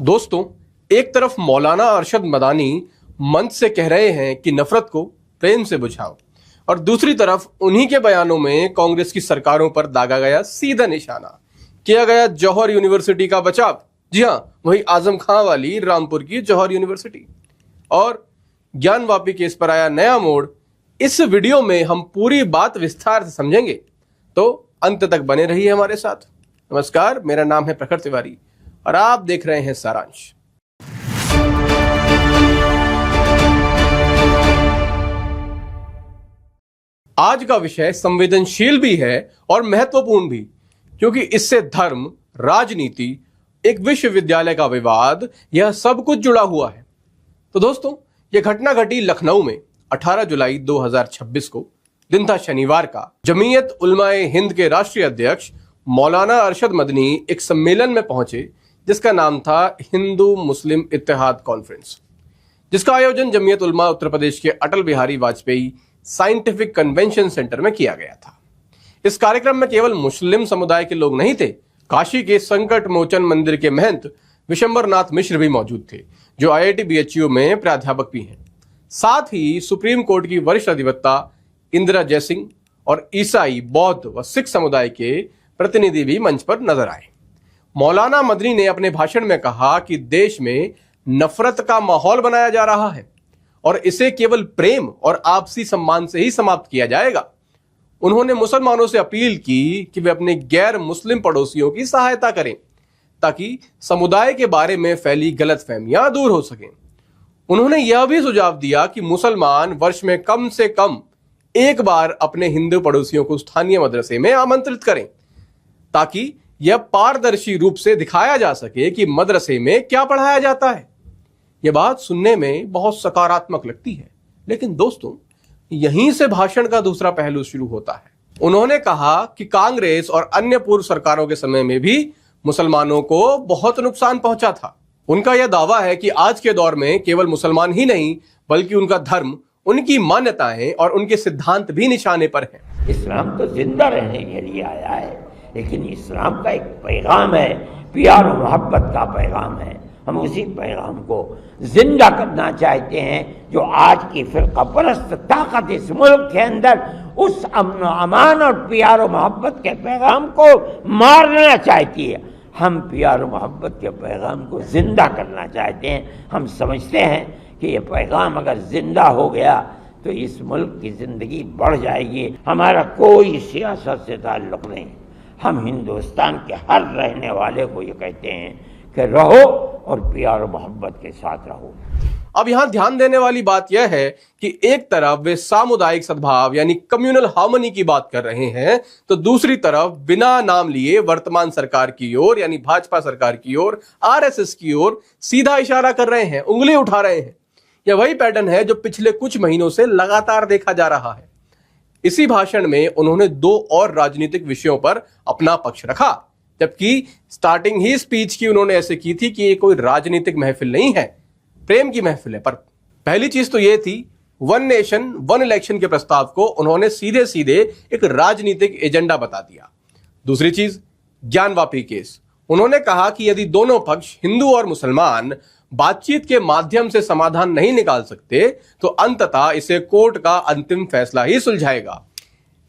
दोस्तों, एक तरफ मौलाना अरशद मदानी मंच से कह रहे हैं कि नफरत को प्रेम से बुझाओ, और दूसरी तरफ उन्हीं के बयानों में कांग्रेस की सरकारों पर दागा गया सीधा निशाना, किया गया जौहर यूनिवर्सिटी का बचाव। जी हां, वही आजम खां वाली रामपुर की जौहर यूनिवर्सिटी। और ज्ञानवापी केस पर आया नया मोड़। इस वीडियो में हम पूरी बात विस्तार से समझेंगे, तो अंत तक बने रहिए हमारे साथ। नमस्कार, मेरा नाम है प्रखर तिवारी और आप देख रहे हैं सारांश। आज का विषय संवेदनशील भी है और महत्वपूर्ण भी, क्योंकि इससे धर्म, राजनीति, एक विश्वविद्यालय का विवाद, यह सब कुछ जुड़ा हुआ है। तो दोस्तों, यह घटना घटी लखनऊ में 18 जुलाई 2026 को। दिन था शनिवार का। जमीयत उलमाए हिंद के राष्ट्रीय अध्यक्ष मौलाना अरशद मदनी एक सम्मेलन में पहुंचे जिसका नाम था हिंदू मुस्लिम इत्तेहाद कॉन्फ्रेंस, जिसका आयोजन जमीयत उलमा उत्तर प्रदेश के Atal Bihari Vajpayee scientific convention centre में किया गया था। इस कार्यक्रम में केवल मुस्लिम समुदाय के लोग नहीं थे, काशी के संकट मोचन मंदिर के महंत विशंबर नाथ मिश्र भी मौजूद थे, जो IIT BHU में प्राध्यापक भी हैं। साथ ही सुप्रीम कोर्ट की वरिष्ठ अधिवक्ता इंदिरा जयसिंह और ईसाई, बौद्ध व सिख समुदाय के प्रतिनिधि भी मंच पर नजर आए। मौलाना मदनी ने अपने भाषण में कहा कि देश में नफरत का माहौल बनाया जा रहा है और इसे केवल प्रेम और आपसी सम्मान से ही समाप्त किया जाएगा। उन्होंने मुसलमानों से अपील की कि वे अपने गैर मुस्लिम पड़ोसियों की सहायता करें ताकि समुदाय के बारे में फैली गलतफहमियां दूर हो सकें। उन्होंने यह भी सुझाव दिया कि मुसलमान वर्ष में कम से कम एक बार अपने हिंदू पड़ोसियों को स्थानीय मदरसे में आमंत्रित करें, ताकि यह पारदर्शी रूप से दिखाया जा सके कि मदरसे में क्या पढ़ाया जाता है। यह बात सुनने में बहुत सकारात्मक लगती है, लेकिन दोस्तों, यहीं से भाषण का दूसरा पहलू शुरू होता है। उन्होंने कहा कि कांग्रेस और अन्य पूर्व सरकारों के समय में भी मुसलमानों को बहुत नुकसान पहुंचा था। उनका यह दावा है कि आज के दौर में केवल मुसलमान ही नहीं, बल्कि उनका धर्म, उनकी मान्यताएं और उनके सिद्धांत भी निशाने पर हैं। इस्लाम तो जिंदा रहने के लिए आया है, लेकिन इस्लाम का एक पैगाम है, प्यार और मोहब्बत का पैगाम है। हम उसी पैगाम को जिंदा करना चाहते हैं, जो आज की फिरका परस्त ताकत इस मुल्क के अंदर उस अमन अमान और प्यार और मोहब्बत के पैगाम को मारना चाहती है। हम प्यार और मोहब्बत के पैगाम को जिंदा करना चाहते हैं। हम समझते हैं कि ये पैगाम अगर जिंदा हो गया तो इस मुल्क की ज़िंदगी बढ़ जाएगी। हमारा कोई सियासत से ताल्लुक़ नहीं। हम हिंदुस्तान के हर रहने वाले को ये कहते हैं कि रहो और प्यार और मोहब्बत के साथ रहो। अब यहां ध्यान देने वाली बात यह है कि एक तरफ वे सामुदायिक सद्भाव यानी कम्युनल हार्मनी की बात कर रहे हैं, तो दूसरी तरफ बिना नाम लिए वर्तमान सरकार की ओर यानी भाजपा सरकार की ओर, RSS की ओर सीधा इशारा कर रहे हैं, उंगली उठा रहे हैं। यह वही पैटर्न है जो पिछले कुछ महीनों से लगातार देखा जा रहा है। इसी भाषण में उन्होंने 2 और राजनीतिक विषयों पर अपना पक्ष रखा, जबकि स्टार्टिंग ही स्पीच की उन्होंने ऐसे की थी कि ये कोई राजनीतिक महफिल नहीं है, प्रेम की महफिल है। पर पहली चीज तो ये थी, वन नेशन वन इलेक्शन के प्रस्ताव को उन्होंने सीधे सीधे एक राजनीतिक एजेंडा बता दिया। दूसरी चीज, ज्ञानवापी केस। उन्होंने कहा कि यदि दोनों पक्ष, हिंदू और मुसलमान, बातचीत के माध्यम से समाधान नहीं निकाल सकते, तो अंततः इसे कोर्ट का अंतिम फैसला ही सुलझाएगा।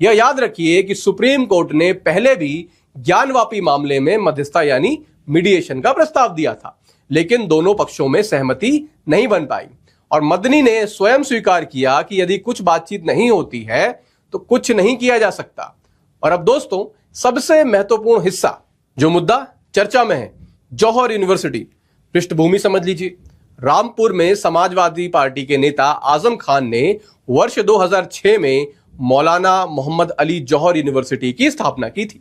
यह याद रखिए कि सुप्रीम कोर्ट ने पहले भी ज्ञानवापी मामले में मध्यस्थता यानी मीडिएशन का प्रस्ताव दिया था, लेकिन दोनों पक्षों में सहमति नहीं बन पाई और मदनी ने स्वयं स्वीकार किया कि यदि कुछ बातचीत नहीं होती है तो कुछ नहीं किया जा सकता। और अब दोस्तों, सबसे महत्वपूर्ण हिस्सा, जो मुद्दा चर्चा में है, जौहर यूनिवर्सिटी। पृष्ठभूमि समझ लीजिए। रामपुर में समाजवादी पार्टी के नेता आजम खान ने वर्ष 2006 में मौलाना मोहम्मद अली जौहर यूनिवर्सिटी की स्थापना की थी।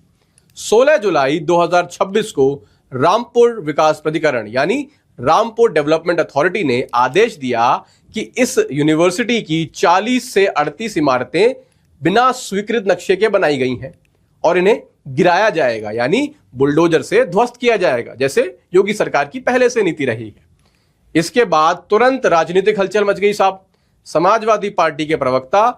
16 जुलाई 2026 को रामपुर विकास प्राधिकरण यानी रामपुर डेवलपमेंट अथॉरिटी ने आदेश दिया कि इस यूनिवर्सिटी की 40 से 38 इमारतें बिना स्वीकृत नक्शे के बनाई गई हैं और इन्हें गिराया जाएगा, यानी बुलडोजर से ध्वस्त किया जाएगा, जैसे योगी सरकार की पहले से नीति रही है। इसके बाद तुरंत राजनीतिक हलचल मच गई साहब। समाजवादी पार्टी के प्रवक्ता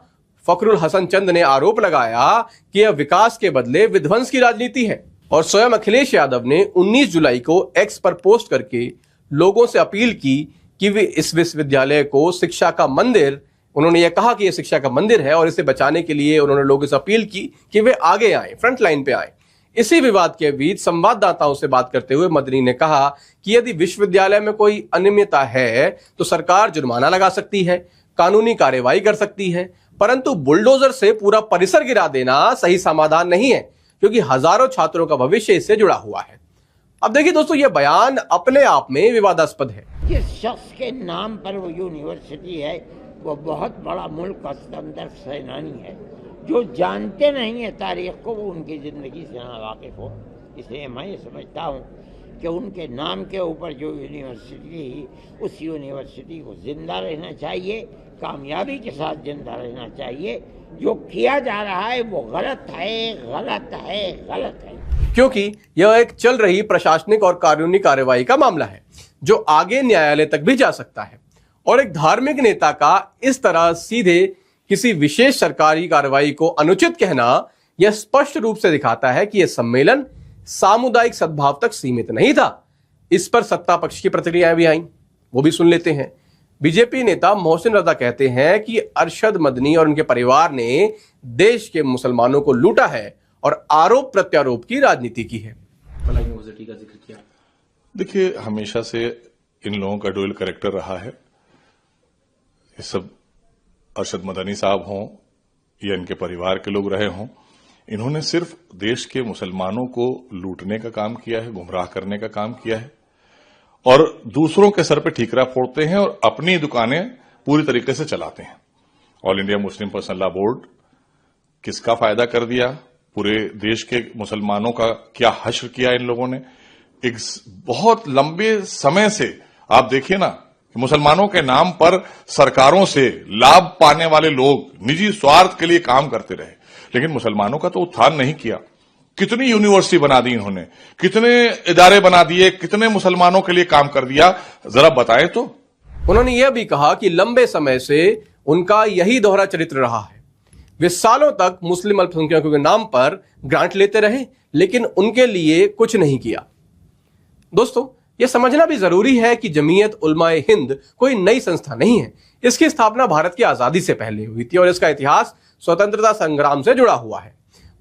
फखरुल हसन चंद ने आरोप लगाया कि यह विकास के बदले विध्वंस की राजनीति है और स्वयं अखिलेश यादव ने 19 जुलाई को एक्स पर पोस्ट करके लोगों से अपील की कि वे इस विश्वविद्यालय को शिक्षा का मंदिर, उन्होंने यह कहा कि यह शिक्षा का मंदिर है और इसे बचाने के लिए उन्होंने लोगों से अपील की कि वे आगे आए, फ्रंट लाइन पे आए। इसी विवाद के बीच संवाददाताओं से बात करते हुए मदनी ने कहा कि यदि विश्वविद्यालय में कोई अनियमितता है तो सरकार जुर्माना लगा सकती है, कानूनी कार्रवाई कर सकती है, परंतु बुलडोजर से पूरा परिसर गिरा देना सही समाधान नहीं है, क्योंकि हजारों छात्रों का भविष्य इससे जुड़ा हुआ है। अब देखिए दोस्तों, यह बयान अपने आप में विवादास्पद है। जिस शख्स के नाम पर वो यूनिवर्सिटी है वो बहुत बड़ा मुल्क का सिकंदर सेनानी है, जो जानते नहीं है तारीख को वो उनकी ज़िंदगी से ना वाकिफ़ हो। इसलिए मैं ये समझता हूँ कि उनके नाम के ऊपर जो यूनिवर्सिटी, उस यूनिवर्सिटी को जिंदा रहना चाहिए, कामयाबी के साथ जिंदा रहना चाहिए। जो किया जा रहा है वो गलत है, गलत है, गलत है, क्योंकि यह एक चल रही प्रशासनिक और कानूनी कार्रवाई का मामला है जो आगे न्यायालय तक भी जा सकता है। और एक धार्मिक नेता का इस तरह सीधे किसी विशेष सरकारी कार्रवाई को अनुचित कहना यह स्पष्ट रूप से दिखाता है कि यह सम्मेलन सामुदायिक सद्भाव तक सीमित नहीं था। इस पर सत्ता पक्ष की प्रतिक्रियाएं भी आईं, वो भी सुन लेते हैं। बीजेपी नेता मोहसिन रजा कहते हैं कि अरशद मदनी और उनके परिवार ने देश के मुसलमानों को लूटा है और आरोप प्रत्यारोप की राजनीति की है। यूनिवर्सिटी का जिक्र किया। देखिए, हमेशा से इन लोगों का डुअल कैरेक्टर रहा है। ये सब अरशद मदनी साहब हों या इनके परिवार के लोग रहे हों, इन्होंने सिर्फ देश के मुसलमानों को लूटने का काम किया है, गुमराह करने का काम किया है और दूसरों के सर पे ठीकरा फोड़ते हैं और अपनी दुकानें पूरी तरीके से चलाते हैं। All India Muslim personal law board किसका फायदा कर दिया, पूरे देश के मुसलमानों का क्या हश्र किया इन लोगों ने। एक बहुत लंबे समय से आप देखिए ना, मुसलमानों के नाम पर सरकारों से लाभ पाने वाले लोग निजी स्वार्थ के लिए काम करते रहे, लेकिन मुसलमानों का तो उत्थान नहीं किया। कितनी यूनिवर्सिटी बना दी इन्होंने, कितने इदारे बना दिए, कितने मुसलमानों के लिए काम कर दिया, जरा बताएं तो। उन्होंने यह भी कहा कि लंबे समय से उनका यही दोहरा चरित्र रहा है। वे सालों तक मुस्लिम अल्पसंख्यकों के नाम पर ग्रांट लेते रहे, लेकिन उनके लिए कुछ नहीं किया। दोस्तों, यह समझना भी जरूरी है कि जमीयत उलमाए हिंद कोई नई संस्था नहीं है। इसकी स्थापना भारत की आजादी से पहले हुई थी और इसका इतिहास स्वतंत्रता संग्राम से जुड़ा हुआ है।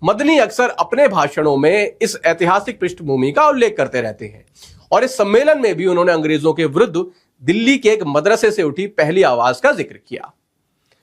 मदनी अक्सर अपने भाषणों में इस ऐतिहासिक पृष्ठभूमि का उल्लेख करते रहते हैं और इस सम्मेलन में भी उन्होंने अंग्रेजों के विरुद्ध दिल्ली के एक मदरसे से उठी पहली आवाज का जिक्र किया।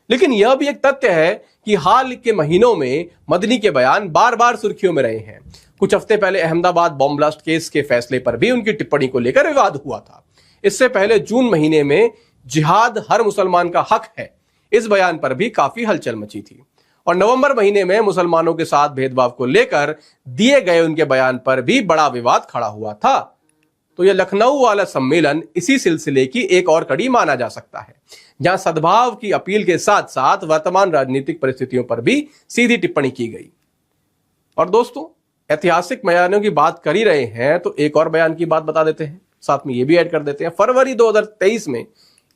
लेकिन यह भी एक तथ्य है कि हाल के महीनों में मदनी के बयान बार बार सुर्खियों में रहे हैं। कुछ हफ्ते पहले अहमदाबाद बॉम्ब ब्लास्ट केस के फैसले पर भी उनकी टिप्पणी को लेकर विवाद हुआ था। इससे पहले जून महीने में जिहाद हर मुसलमान का हक है, इस बयान पर भी काफी हलचल मची थी। और नवंबर महीने में मुसलमानों के साथ भेदभाव को लेकर दिए गए उनके बयान पर भी बड़ा विवाद खड़ा हुआ था। तो यह लखनऊ वाला सम्मेलन इसी सिलसिले की एक और कड़ी माना जा सकता है, जहां सद्भाव की अपील के साथ साथ वर्तमान राजनीतिक परिस्थितियों पर भी सीधी टिप्पणी की गई। और दोस्तों, ऐतिहासिक बयानों की बात कर ही रहे हैं तो एक और बयान की बात बता देते हैं, साथ में यह भी ऐड कर देते हैं। फरवरी 2023 में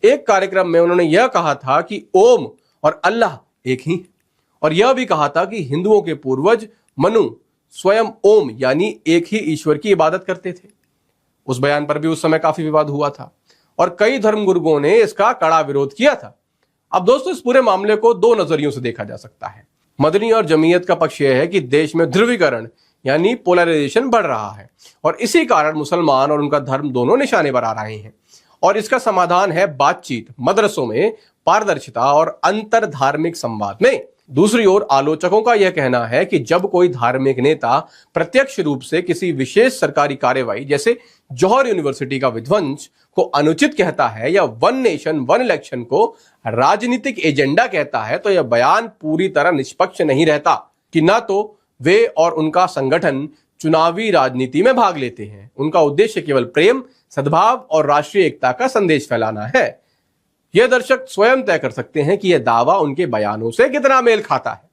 एक कार्यक्रम में उन्होंने यह कहा था कि ओम और अल्लाह एक ही, और यह भी कहा था कि हिंदुओं के पूर्वज मनु स्वयं ओम यानी एक ही ईश्वर की इबादत करते थे। उस बयान पर भी उस समय काफी विवाद हुआ था और कई धर्मगुरुओं ने इसका कड़ा विरोध किया था। अब दोस्तों, इस पूरे मामले को दो नजरियों से देखा जा सकता है। मदनी और जमीयत का पक्ष यह है कि देश में ध्रुवीकरण यानी पोलराइजेशन बढ़ रहा है और इसी कारण मुसलमान और उनका धर्म दोनों निशाने पर आ रहे हैं और इसका समाधान है बातचीत, मदरसों में पारदर्शिता और अंतर धार्मिक संवाद में। दूसरी ओर आलोचकों का यह कहना है कि जब कोई धार्मिक नेता प्रत्यक्ष रूप से किसी विशेष सरकारी कार्यवाही जैसे जौहर यूनिवर्सिटी का विध्वंस को अनुचित कहता है या वन नेशन वन इलेक्शन को राजनीतिक एजेंडा कहता है, तो यह बयान पूरी तरह निष्पक्ष नहीं रहता कि ना तो वे और उनका संगठन चुनावी राजनीति में भाग लेते हैं। उनका उद्देश्य केवल प्रेम, सद्भाव और राष्ट्रीय एकता का संदेश फैलाना है। यह दर्शक स्वयं तय कर सकते हैं कि यह दावा उनके बयानों से कितना मेल खाता है।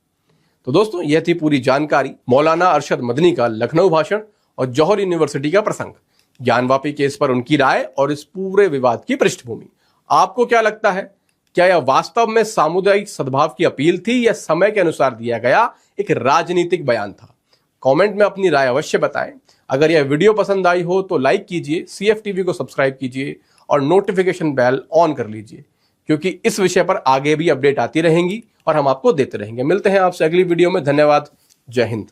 तो दोस्तों, यह थी पूरी जानकारी मौलाना अरशद मदनी का लखनऊ भाषण और जौहर यूनिवर्सिटी का प्रसंग, ज्ञानवापी केस पर उनकी राय और इस पूरे विवाद की पृष्ठभूमि। आपको क्या लगता है, क्या यह वास्तव में सामुदायिक सद्भाव की अपील थी या समय के अनुसार दिया गया एक राजनीतिक बयान था? कमेंट में अपनी राय अवश्य बताएं। अगर यह वीडियो पसंद आई हो तो लाइक कीजिए, CFTV को सब्सक्राइब कीजिए और नोटिफिकेशन बेल ऑन कर लीजिए, क्योंकि इस विषय पर आगे भी अपडेट आती रहेंगी और हम आपको देते रहेंगे। मिलते हैं आपसे अगली वीडियो में। धन्यवाद। जय हिंद।